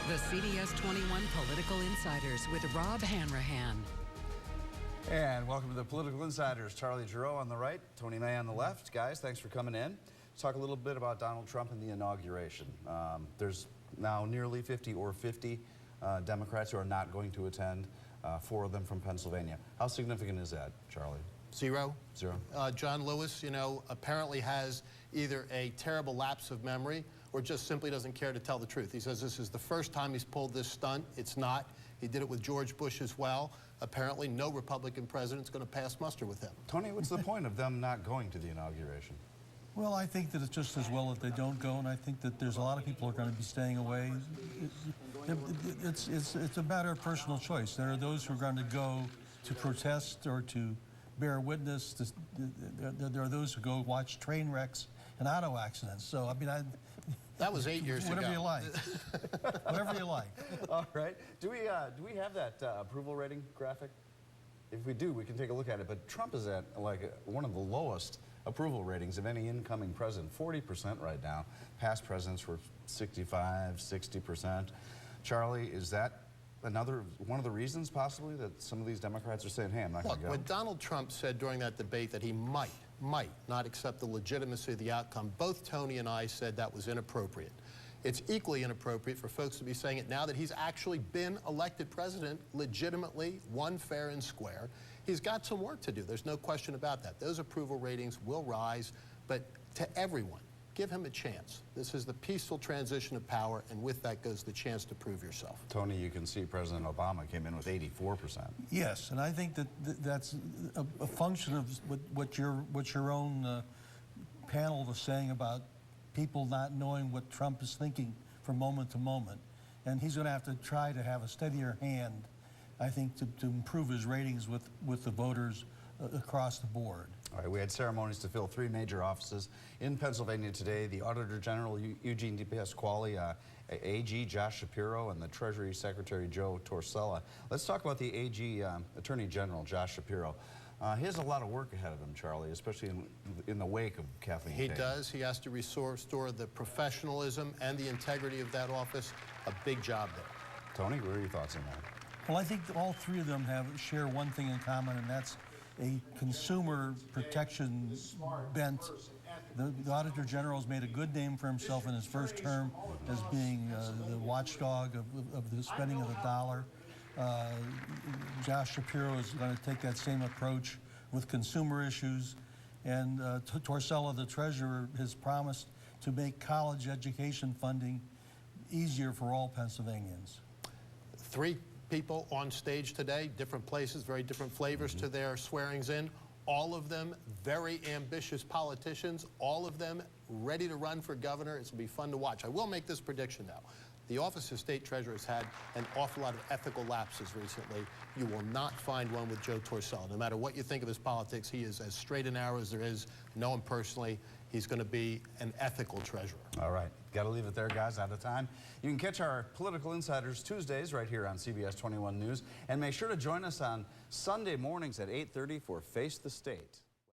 The CBS 21 Political Insiders with Rob Hanrahan. And welcome to the Political Insiders. Charlie Giroux on the right, Tony May on the left. Guys, thanks for coming in. Let's talk a little bit about Donald Trump and the inauguration. There's now nearly 50 Democrats who are not going to attend, 4 of them from Pennsylvania. How significant is that, Charlie? Zero. Zero. John Lewis, apparently has either a terrible lapse of memory or just simply doesn't care to tell the truth. He says this is the first time he's pulled this stunt. It's not. He did it with George Bush as well. Apparently, no Republican president's going to pass muster with him. Tony, what's the point of them not going to the inauguration? Well, I think that it's just as well that they don't go, and I think that there's a lot of people who are going to be staying away. It's a matter of personal choice. There are those who are going to go to protest or to bear witness. There are those who go watch train wrecks and auto accidents. So, I mean, that was 8 years ago. Whatever you like. Whatever you like. All right. Do we have that approval rating graphic? If we do, we can take a look at it. But Trump is at like one of the lowest approval ratings of any incoming president, 40% right now. Past presidents were 65, 60%. Charlie, is that one of the reasons possibly that some of these Democrats are saying, hey, I'm not going to go? When Donald Trump said during that debate that he might not accept the legitimacy of the outcome, both Tony and I said that was inappropriate. It's equally inappropriate for folks to be saying it now that he's actually been elected president legitimately, won fair and square. He's got some work to do. There's no question about that. Those approval ratings will rise, but to everyone, give him a chance. This is the peaceful transition of power, and with that goes the chance to prove yourself. Tony, you can see President Obama came in with 84%. Yes, and I think that that's a function of what your own panel was saying about people not knowing what Trump is thinking from moment to moment. And he's going to have to try to have a steadier hand, I think, to improve his ratings with the voters across the board. All right, we had ceremonies to fill 3 major offices in Pennsylvania today. The Auditor General, Eugene DePasquale, AG Josh Shapiro, and the Treasury Secretary Joe Torsella. Let's talk about the AG Attorney General, Josh Shapiro. He has a lot of work ahead of him, Charlie, especially in the wake of Kathleen He Payne. does. He has to restore the professionalism and the integrity of that office. A big job there. Tony, what are your thoughts on that? Well, I think all 3 of them share one thing in common, and that's a consumer protection bent. The Auditor General has made a good name for himself in his first term as being the watchdog of the spending of the dollar. Josh Shapiro is going to take that same approach with consumer issues. And Torsella, the treasurer, has promised to make college education funding easier for all Pennsylvanians. 3 people on stage today, different places, very different flavors to their swearings in. All of them very ambitious politicians, all of them ready to run for governor. It's going to be fun to watch. I will make this prediction now. The Office of State Treasurer has had an awful lot of ethical lapses recently. You will not find one with Joe Torsella. No matter what you think of his politics, he is as straight and narrow as there is. Know him personally. He's going to be an ethical treasurer. All right. Got to leave it there, guys. Out of time. You can catch our Political Insiders Tuesdays right here on CBS 21 News. And make sure to join us on Sunday mornings at 8:30 for Face the State.